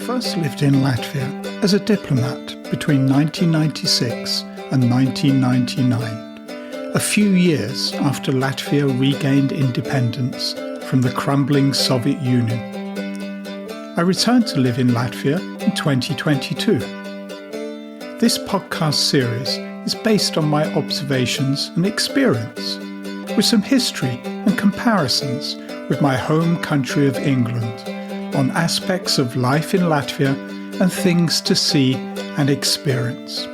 first lived in Latvia as a diplomat between 1996 and 1999, a few years after Latvia regained independence from the crumbling Soviet Union. I returned to live in Latvia in 2022. This podcast series is based on my observations and experience, with some history and comparisons with my home country of England on aspects of life in Latvia and things to see and experience.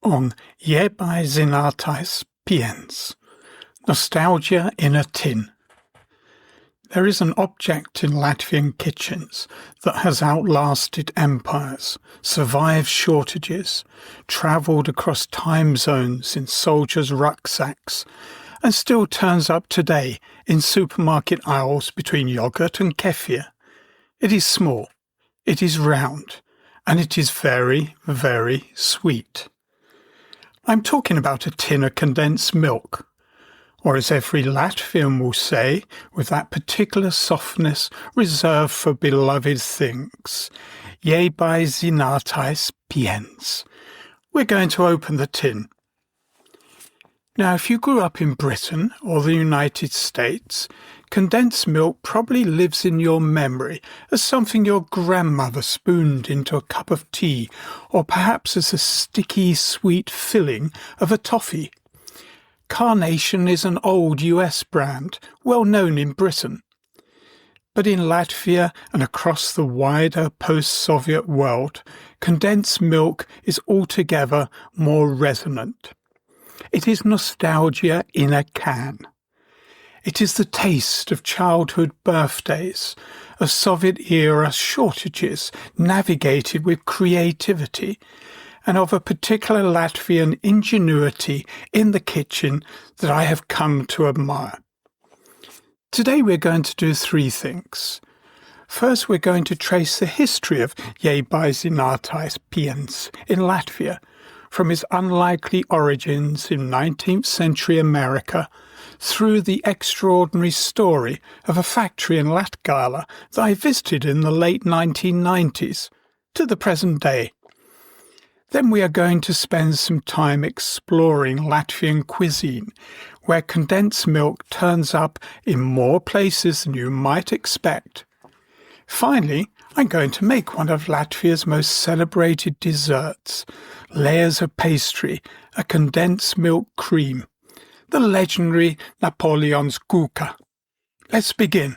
On Iebiezinātais Piens, Nostalgia in a Tin. There is an object in Latvian kitchens that has outlasted empires, survived shortages, travelled across time zones in soldiers' rucksacks, and still turns up today in supermarket aisles between yoghurt and kefir. It is small, it is round, and it is very, very sweet. I'm talking about a tin of condensed milk. Or as every Latvian will say, with that particular softness reserved for beloved things, Iebiezinātais Piens. We're going to open the tin. Now, if you grew up in Britain or the United States, condensed milk probably lives in your memory as something your grandmother spooned into a cup of tea, or perhaps as a sticky, sweet filling of a toffee. Carnation is an old US brand, well known in Britain. But in Latvia and across the wider post-Soviet world, condensed milk is altogether more resonant. It is nostalgia in a can. It is the taste of childhood birthdays, of Soviet-era shortages navigated with creativity, and of a particular Latvian ingenuity in the kitchen that I have come to admire. Today we're going to do three things. First, we're going to trace the history of Iebiezinātais Piens in Latvia, from its unlikely origins in 19th century America through the extraordinary story of a factory in Latgale that I visited in the late 1990s to the present day. Then we are going to spend some time exploring Latvian cuisine, where condensed milk turns up in more places than you might expect. Finally, I'm going to make one of Latvia's most celebrated desserts, layers of pastry, a condensed milk cream, the legendary Napoleon's kūka. Let's begin.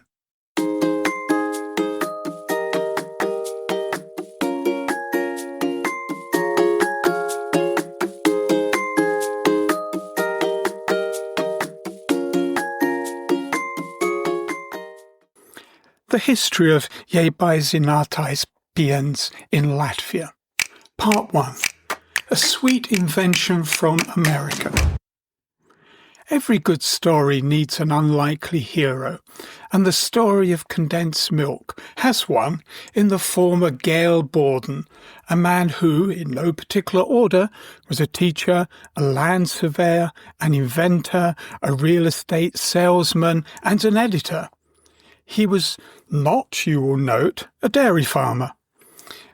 The history of Iebiezinātais Piens in Latvia. Part 1. A sweet invention from America. Every good story needs an unlikely hero, and the story of condensed milk has one in the form of Gail Borden, a man who, in no particular order, was a teacher, a land surveyor, an inventor, a real estate salesman, and an editor. He was not, you will note, a dairy farmer.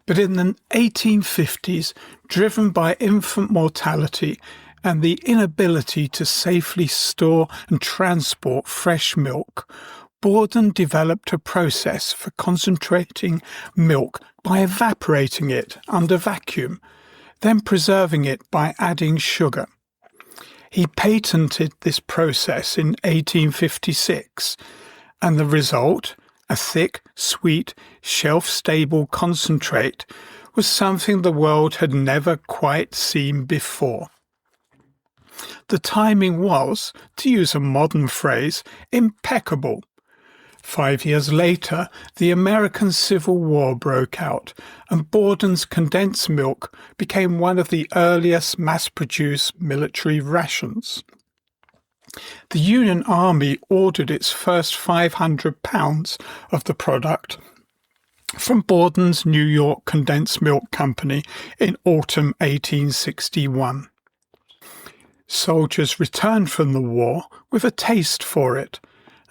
But in the 1850s, driven by infant mortality and the inability to safely store and transport fresh milk, Borden developed a process for concentrating milk by evaporating it under vacuum, then preserving it by adding sugar. He patented this process in 1856, and the result, a thick, sweet, shelf-stable concentrate, was something the world had never quite seen before. The timing was, to use a modern phrase, impeccable. 5 years later, the American Civil War broke out, and Borden's condensed milk became one of the earliest mass-produced military rations. The Union Army ordered its first 500 pounds of the product from Borden's New York Condensed Milk Company in autumn 1861. Soldiers returned from the war with a taste for it,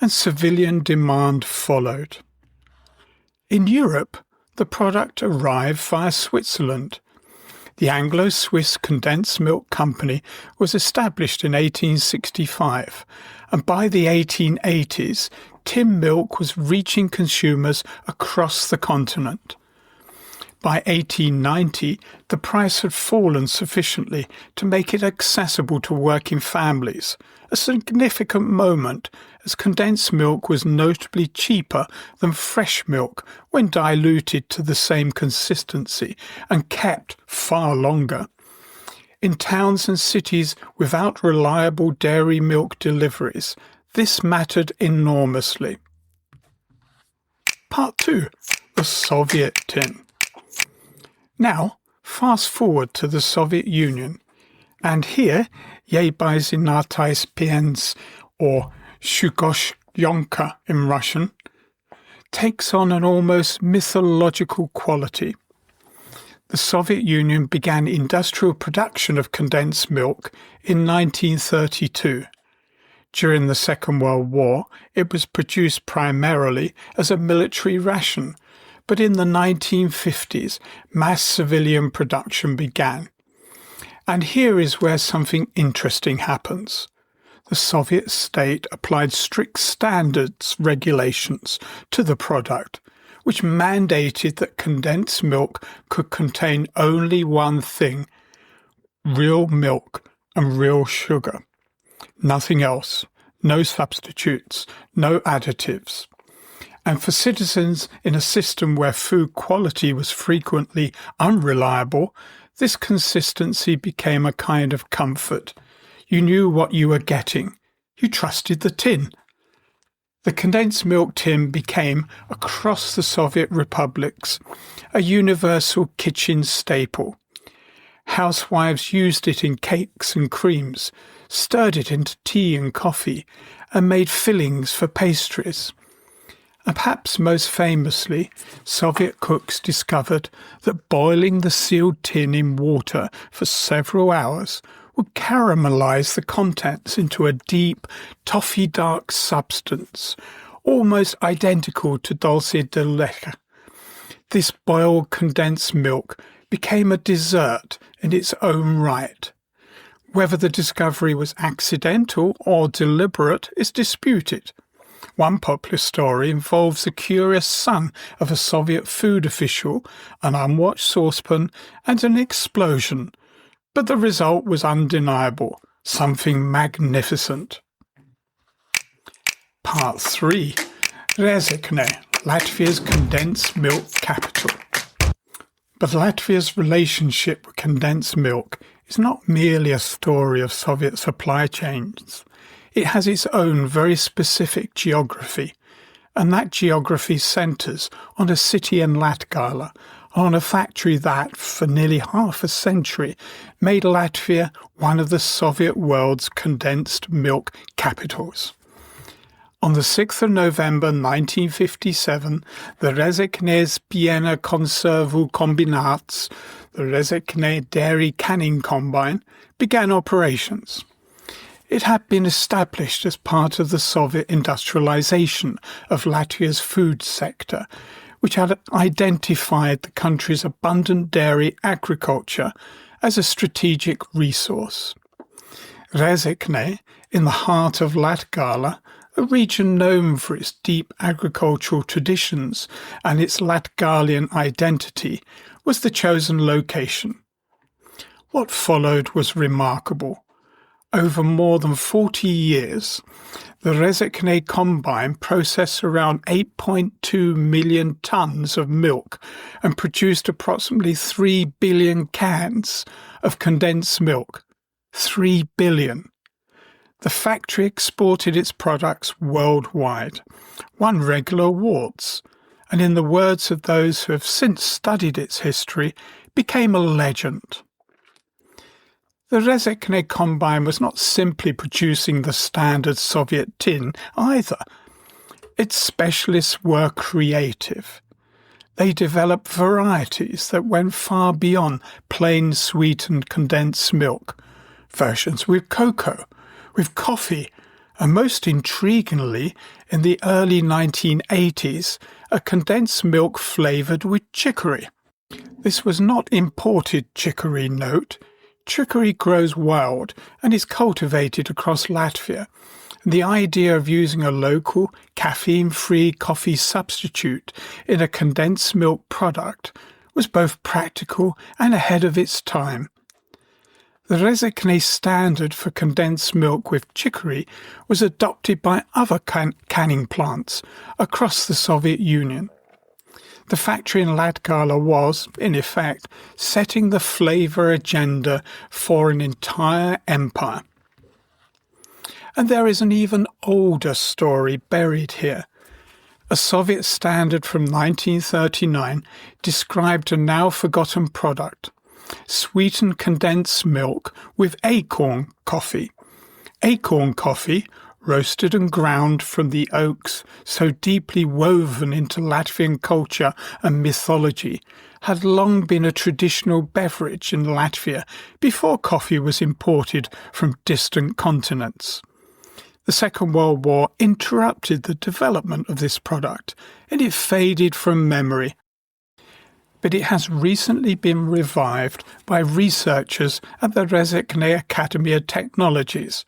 and civilian demand followed. In Europe, the product arrived via Switzerland. The Anglo-Swiss Condensed Milk Company was established in 1865, and by the 1880s, tin milk was reaching consumers across the continent. By 1890, the price had fallen sufficiently to make it accessible to working families, a significant moment as condensed milk was notably cheaper than fresh milk when diluted to the same consistency and kept far longer. In towns and cities without reliable dairy milk deliveries, this mattered enormously. Part 2. The Soviet tin. Now, fast forward to the Soviet Union, and here, Iebiezinātais Piens, or Shugoshyanka in Russian, takes on an almost mythological quality. The Soviet Union began industrial production of condensed milk in 1932. During the Second World War, it was produced primarily as a military ration, but in the 1950s, mass civilian production began. And here is where something interesting happens. The Soviet state applied strict standards regulations to the product, which mandated that condensed milk could contain only one thing: real milk and real sugar. Nothing else, no substitutes, no additives. And for citizens in a system where food quality was frequently unreliable, this consistency became a kind of comfort. You knew what you were getting. You trusted the tin. The condensed milk tin became, across the Soviet republics, a universal kitchen staple. Housewives used it in cakes and creams, stirred it into tea and coffee, and made fillings for pastries. And perhaps most famously, Soviet cooks discovered that boiling the sealed tin in water for several hours would caramelize the contents into a deep, toffee-dark substance, almost identical to dulce de leche. This boiled condensed milk became a dessert in its own right. Whether the discovery was accidental or deliberate is disputed. One popular story involves the curious son of a Soviet food official, an unwatched saucepan, and an explosion. But the result was undeniable, something magnificent. Part 3. Rēzekne, Latvia's condensed milk capital. But Latvia's relationship with condensed milk is not merely a story of Soviet supply chains. It has its own very specific geography, and that geography centres on a city in Latgale, on a factory that, for nearly half a century, made Latvia one of the Soviet world's condensed milk capitals. On the 6th of November 1957, the Rēzeknes Piena Konservu Kombināts, the Rēzekne Dairy Canning Combine, began operations. It had been established as part of the Soviet industrialization of Latvia's food sector, which had identified the country's abundant dairy agriculture as a strategic resource. Rēzekne, in the heart of Latgale, a region known for its deep agricultural traditions and its Latgalian identity, was the chosen location. What followed was remarkable. Over more than 40 years, the Rēzekne Combine processed around 8.2 million tons of milk and produced approximately 3 billion cans of condensed milk. 3 billion. The factory exported its products worldwide, won regular awards, and in the words of those who have since studied its history, became a legend. The Rēzekne Combine was not simply producing the standard Soviet tin either. Its specialists were creative. They developed varieties that went far beyond plain sweetened condensed milk, versions with cocoa, with coffee, and most intriguingly, in the early 1980s, a condensed milk flavoured with chicory. This was not imported chicory, note. Chicory grows wild and is cultivated across Latvia. The idea of using a local, caffeine-free coffee substitute in a condensed milk product was both practical and ahead of its time. The Rezekne standard for condensed milk with chicory was adopted by other canning plants across the Soviet Union. The factory in Latgale was, in effect, setting the flavour agenda for an entire empire. And there is an even older story buried here. A Soviet standard from 1939 described a now forgotten product, sweetened condensed milk with acorn coffee. Acorn coffee, roasted and ground from the oaks so deeply woven into Latvian culture and mythology, had long been a traditional beverage in Latvia before coffee was imported from distant continents. The Second World War interrupted the development of this product, and it faded from memory. But it has recently been revived by researchers at the Rezekne Academy of Technologies,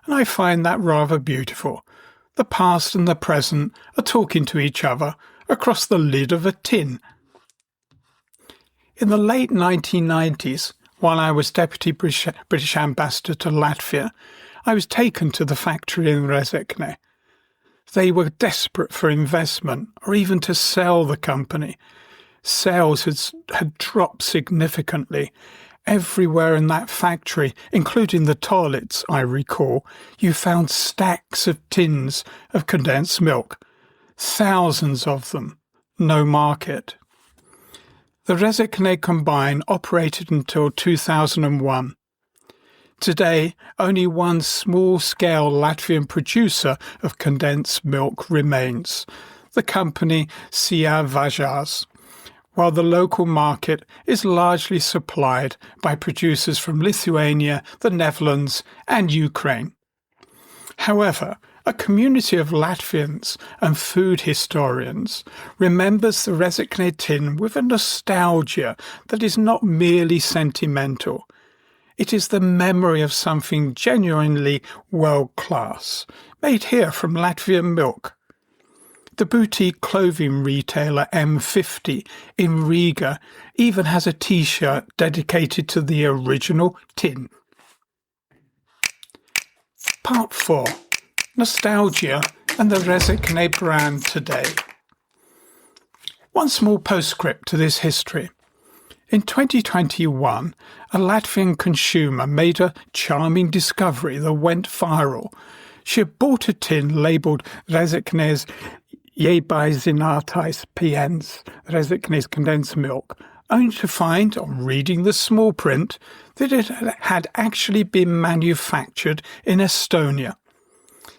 and I find that rather beautiful. The past and the present are talking to each other across the lid of a tin. In the late 1990s, while I was Deputy British Ambassador to Latvia, I was taken to the factory in Rezekne. They were desperate for investment or even to sell the company. Sales had dropped significantly. Everywhere in that factory, including the toilets, I recall, you found stacks of tins of condensed milk. Thousands of them. No market. The Rezekne Combine operated until 2001. Today, only one small-scale Latvian producer of condensed milk remains, the company Iebiezinātais, while the local market is largely supplied by producers from Lithuania, the Netherlands and Ukraine. However, a community of Latvians and food historians remembers the Rezekne tin with a nostalgia that is not merely sentimental. It is the memory of something genuinely world-class, made here from Latvian milk. The boutique clothing retailer M50 in Riga even has a T-shirt dedicated to the original tin. Part 4. Nostalgia and the Rezekne brand today. One small postscript to this history. In 2021, a Latvian consumer made a charming discovery that went viral. She had bought a tin labelled Rezekne's Iebiezinātais Piens, Rezekne's condensed milk, only to find, on reading the small print, that it had actually been manufactured in Estonia.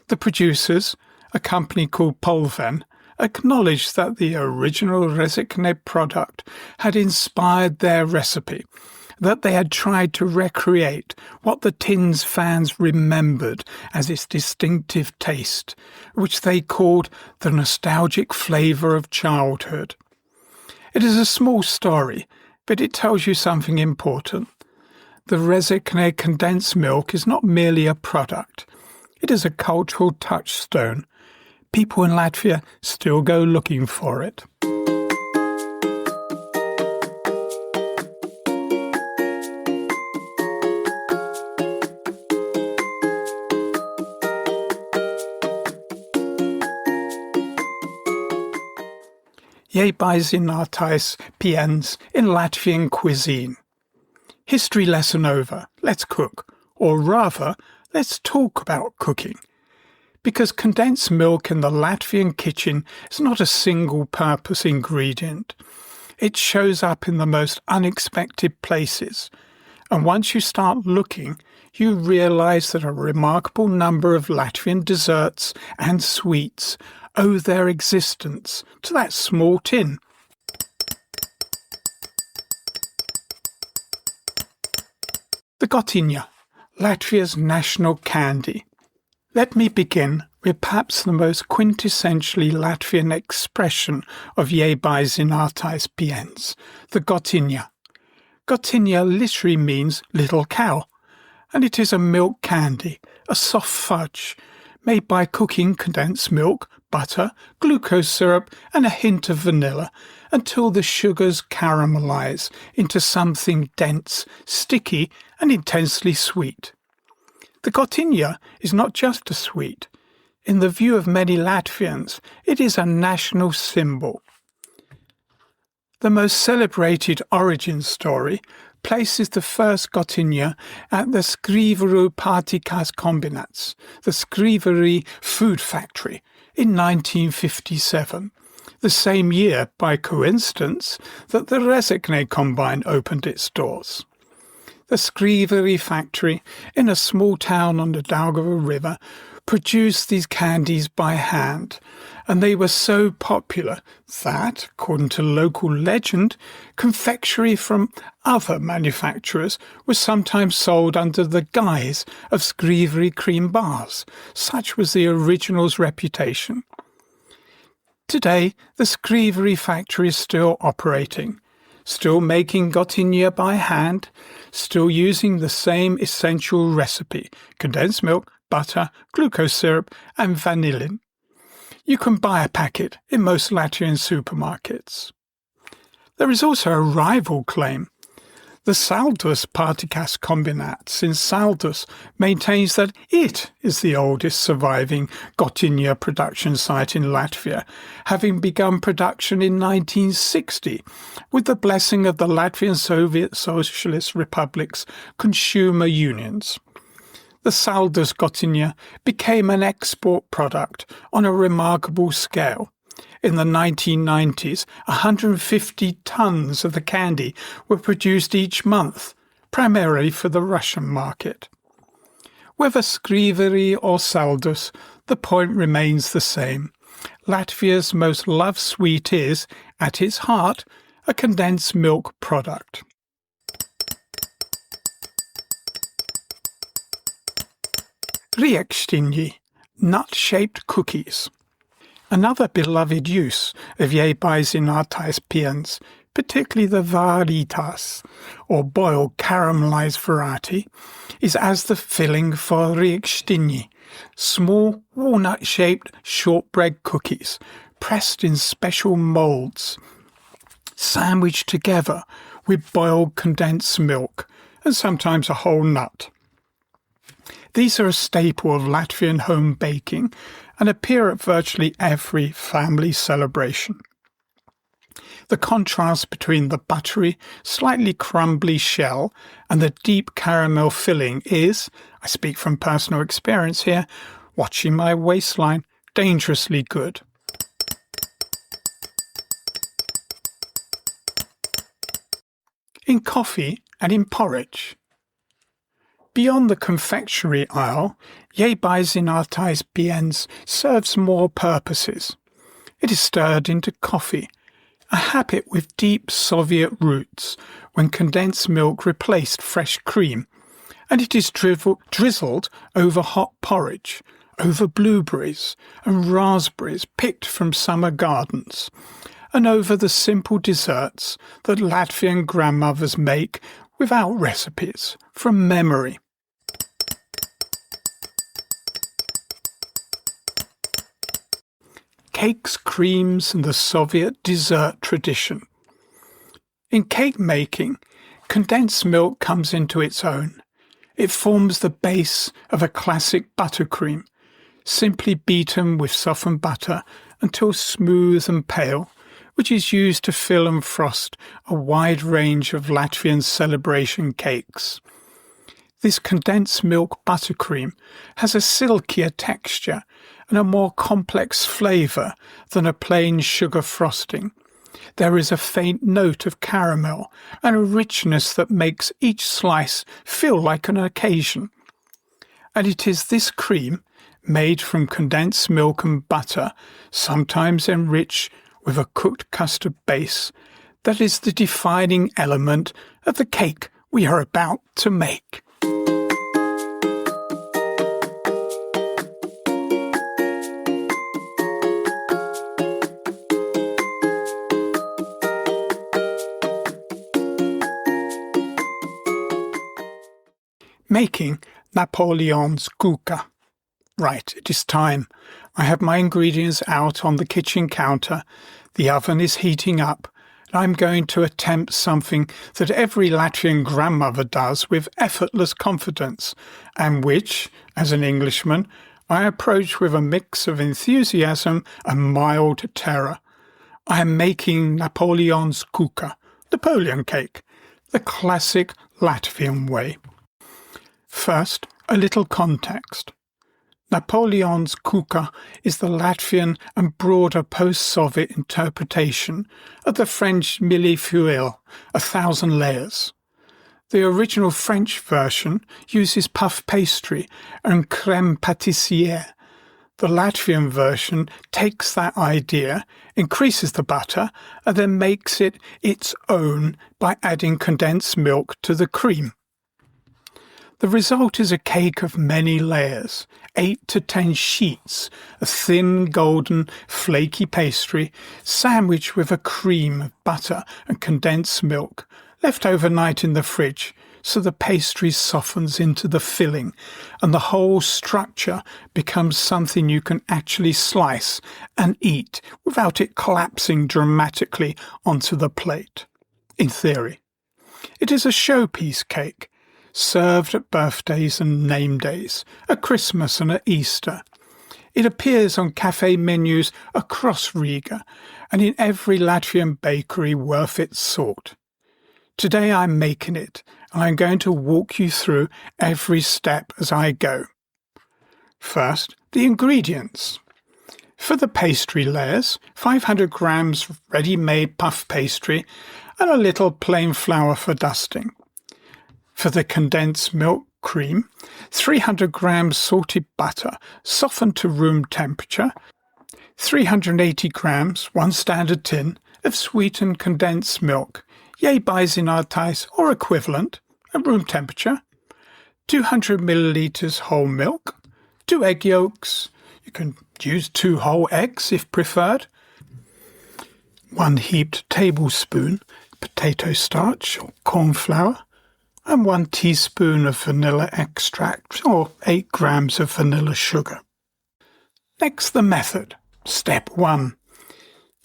The producers, a company called Polven, acknowledged that the original Rezekne product had inspired their recipe, that they had tried to recreate what the tin's fans remembered as its distinctive taste, which they called the nostalgic flavour of childhood. It is a small story, but it tells you something important. The Rezekne condensed milk is not merely a product. It is a cultural touchstone. People in Latvia still go looking for it. Iebiezinātais Piens in Latvian cuisine. History lesson over. Let's cook. Or rather, let's talk about cooking. Because condensed milk in the Latvian kitchen is not a single-purpose ingredient. It shows up in the most unexpected places. And once you start looking, you realise that a remarkable number of Latvian desserts and sweets owe their existence to that small tin. The gotiņa, Latvia's national candy. Let me begin with perhaps the most quintessentially Latvian expression of Iebiezinātais Piens, the gotiņa. Gotiņa literally means little cow, and it is a milk candy, a soft fudge, made by cooking condensed milk, butter, glucose syrup and a hint of vanilla until the sugars caramelize into something dense, sticky and intensely sweet. The gotiņa is not just a sweet. In the view of many Latvians, it is a national symbol. The most celebrated origin story places the first gotiņa at the Skrīveru pārtikas kombināts, the Skrīveri food factory, in 1957, the same year, by coincidence, that the Rezekne combine opened its doors. The Skrīveri factory, in a small town on the Daugava River, produced these candies by hand, and they were so popular that, according to local legend, confectionery from other manufacturers was sometimes sold under the guise of Skrīveri cream bars. Such was the original's reputation. Today, the Skrīveri factory is still operating, still making gotiņa by hand, still using the same essential recipe, condensed milk, butter, glucose syrup and vanillin. You can buy a packet in most Latvian supermarkets. There is also a rival claim. The Saldus pārtikas kombināts in Saldus maintains that it is the oldest surviving gotiņa production site in Latvia, having begun production in 1960 with the blessing of the Latvian Soviet Socialist Republic's consumer unions. The Saldus gotiņa became an export product on a remarkable scale. In the 1990s, 150 tons of the candy were produced each month, primarily for the Russian market. Whether Skrīveri or Saldus, the point remains the same. Latvia's most loved sweet is, at its heart, a condensed milk product. Riekstiņi, nut-shaped cookies. Another beloved use of Iebiezinātais Piens, particularly the varitas, or boiled caramelized variety, is as the filling for riekstiņi, small walnut-shaped shortbread cookies, pressed in special molds, sandwiched together with boiled condensed milk, and sometimes a whole nut. These are a staple of Latvian home baking and appear at virtually every family celebration. The contrast between the buttery, slightly crumbly shell and the deep caramel filling is, I speak from personal experience here, watching my waistline, dangerously good. In coffee and in porridge. Beyond the confectionery aisle, Iebiezinātais Piens serves more purposes. It is stirred into coffee, a habit with deep Soviet roots when condensed milk replaced fresh cream, and it is drizzled over hot porridge, over blueberries and raspberries picked from summer gardens, and over the simple desserts that Latvian grandmothers make without recipes, from memory. Cakes, creams and the Soviet dessert tradition. In cake making, condensed milk comes into its own. It forms the base of a classic buttercream, simply beaten with softened butter until smooth and pale, which is used to fill and frost a wide range of Latvian celebration cakes. This condensed milk buttercream has a silkier texture and a more complex flavour than a plain sugar frosting. There is a faint note of caramel and a richness that makes each slice feel like an occasion. And it is this cream, made from condensed milk and butter, sometimes enriched with a cooked custard base, that is the defining element of the cake we are about to make. Making Napoleon's cuca. Right, it is time. I have my ingredients out on the kitchen counter. The oven is heating up. And I'm going to attempt something that every Latvian grandmother does with effortless confidence, and which, as an Englishman, I approach with a mix of enthusiasm and mild terror. I am making Napoleon's cuca, Napoleon cake, the classic Latvian way. First, a little context. Napoleon's cuca is the Latvian and broader post-Soviet interpretation of the French mille feuilles, 1,000 layers. The original French version uses puff pastry and crème pâtissière. The Latvian version takes that idea, increases the butter, and then makes it its own by adding condensed milk to the cream. The result is a cake of many layers, 8 to 10 sheets of thin, golden, flaky pastry, sandwiched with a cream of butter and condensed milk, left overnight in the fridge so the pastry softens into the filling and the whole structure becomes something you can actually slice and eat without it collapsing dramatically onto the plate. In theory. It is a showpiece cake, served at birthdays and name days, at Christmas and at Easter. It appears on cafe menus across Riga and in every Latvian bakery worth its salt. Today I'm making it, and I'm going to walk you through every step as I go. First, the ingredients. For the pastry layers, 500 grams ready-made puff pastry and a little plain flour for dusting. For the condensed milk cream, 300 grams salted butter softened to room temperature, 380 grams, 1 standard tin, of sweetened condensed milk, Iebiezinātais or equivalent, at room temperature, 200 millilitres whole milk, 2 egg yolks, you can use 2 whole eggs if preferred, 1 heaped tablespoon potato starch or corn flour, and 1 teaspoon of vanilla extract or 8 grams of vanilla sugar. Next, the method. Step 1.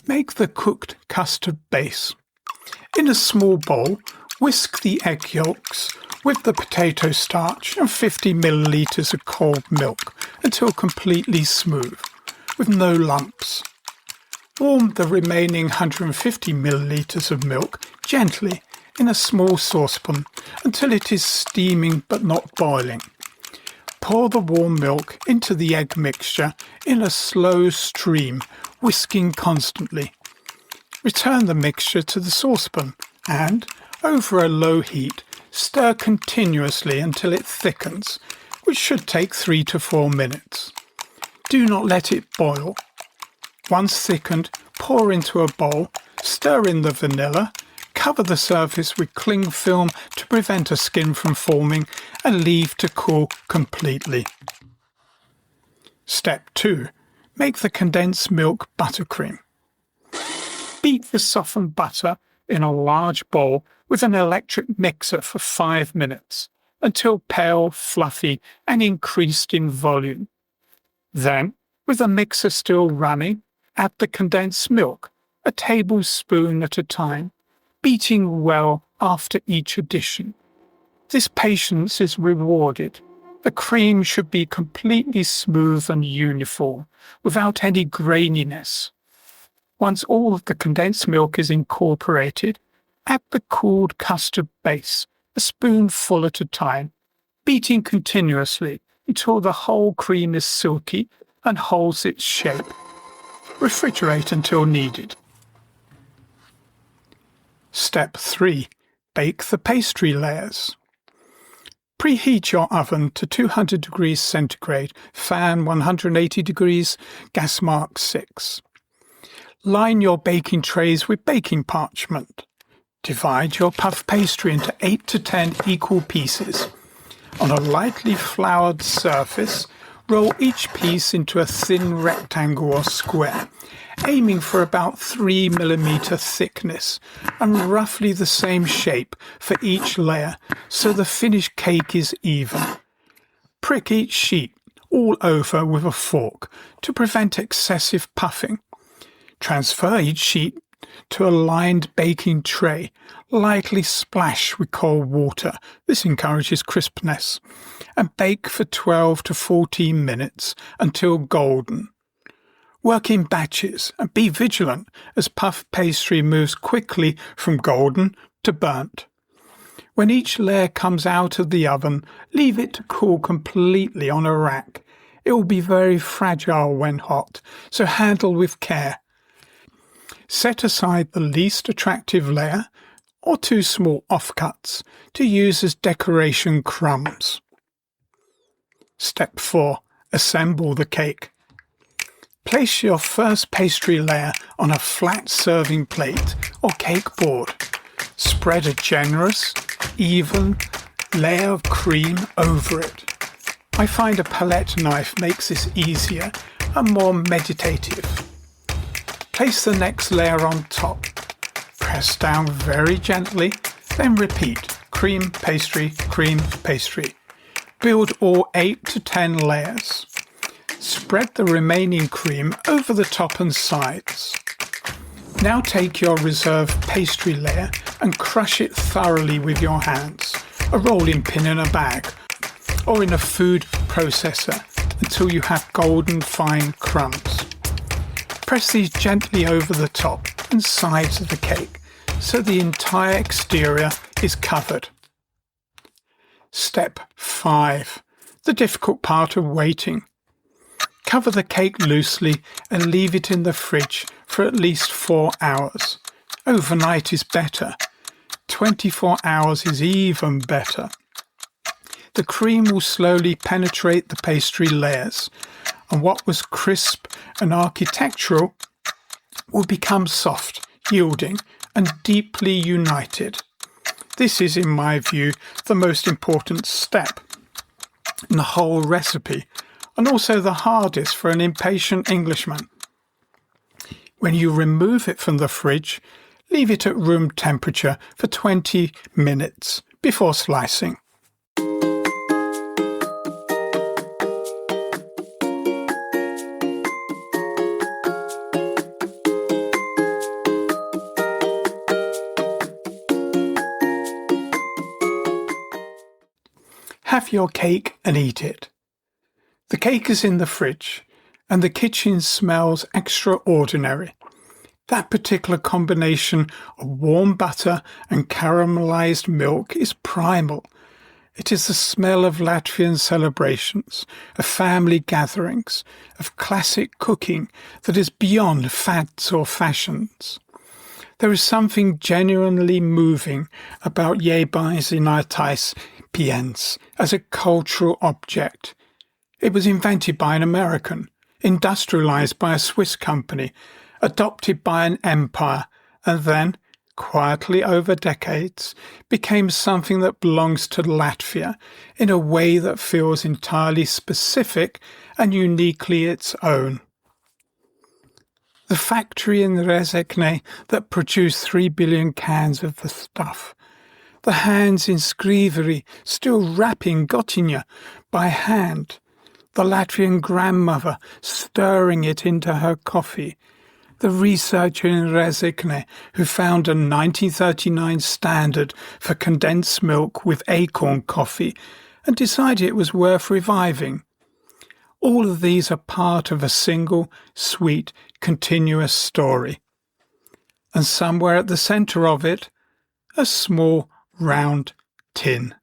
Make the cooked custard base. In a small bowl, whisk the egg yolks with the potato starch and 50 millilitres of cold milk until completely smooth, with no lumps. Warm the remaining 150 millilitres of milk gently in a small saucepan until it is steaming but not boiling. Pour the warm milk into the egg mixture in a slow stream, whisking constantly. Return the mixture to the saucepan and, over a low heat, stir continuously until it thickens, which should take 3 to 4 minutes. Do not let it boil. Once thickened, pour into a bowl, stir in the vanilla, cover the surface with cling film to prevent a skin from forming and leave to cool completely. Step 2. Make the condensed milk buttercream. Beat the softened butter in a large bowl with an electric mixer for 5 minutes until pale, fluffy and increased in volume. Then, with the mixer still running, add the condensed milk, a tablespoon at a time, beating well after each addition. This patience is rewarded. The cream should be completely smooth and uniform, without any graininess. Once all of the condensed milk is incorporated, add the cooled custard base, a spoonful at a time, beating continuously until the whole cream is silky and holds its shape. Refrigerate until needed. Step 3. Bake the pastry layers. Preheat your oven to 200 degrees centigrade, fan 180 degrees, gas mark 6. Line your baking trays with baking parchment. Divide your puff pastry into 8 to 10 equal pieces. On a lightly floured surface, Roll each piece into a thin rectangle or square, aiming for about 3 mm thickness and roughly the same shape for each layer so the finished cake is even. Prick each sheet all over with a fork to prevent excessive puffing. Transfer each sheet to a lined baking tray, lightly splash with cold water. This encourages crispness. And bake for 12 to 14 minutes until golden. Work in batches and be vigilant as puff pastry moves quickly from golden to burnt. When each layer comes out of the oven, leave it to cool completely on a rack. It will be very fragile when hot, so handle with care. Set aside the least attractive layer or 2 small offcuts to use as decoration crumbs. Step 4. Assemble the cake. Place your first pastry layer on a flat serving plate or cake board. Spread a generous, even layer of cream over it. I find a palette knife makes this easier and more meditative. Place the next layer on top. Press down very gently, then repeat. Cream, pastry, cream, pastry. Build all 8 to 10 layers. Spread the remaining cream over the top and sides. Now take your reserved pastry layer and crush it thoroughly with your hands, a rolling pin in a bag, or in a food processor until you have golden fine crumbs. Press these gently over the top and sides of the cake so the entire exterior is covered. Step 5. The difficult part of waiting. Cover the cake loosely and leave it in the fridge for at least 4 hours. Overnight is better. 24 hours is even better. The cream will slowly penetrate the pastry layers, and what was crisp and architectural will become soft, yielding, and deeply united. This is, in my view, the most important step in the whole recipe, and also the hardest for an impatient Englishman. When you remove it from the fridge, leave it at room temperature for 20 minutes before slicing. Have your cake and eat it. The cake is in the fridge and the kitchen smells extraordinary. That particular combination of warm butter and caramelized milk is primal. It is the smell of Latvian celebrations, of family gatherings, of classic cooking that is beyond fads or fashions. There is something genuinely moving about Iebiezinātais Piens as a cultural object. It was invented by an American, industrialized by a Swiss company, adopted by an empire, and then, quietly over decades, became something that belongs to Latvia in a way that feels entirely specific and uniquely its own. The factory in Rezekne that produced 3 billion cans of the stuff. The hands in Skriveri still wrapping gotinja by hand. The Latvian grandmother stirring it into her coffee. The researcher in Rezekne who found a 1939 standard for condensed milk with acorn coffee and decided it was worth reviving. All of these are part of a single, sweet, continuous story. And somewhere at the centre of it, a small, round tin.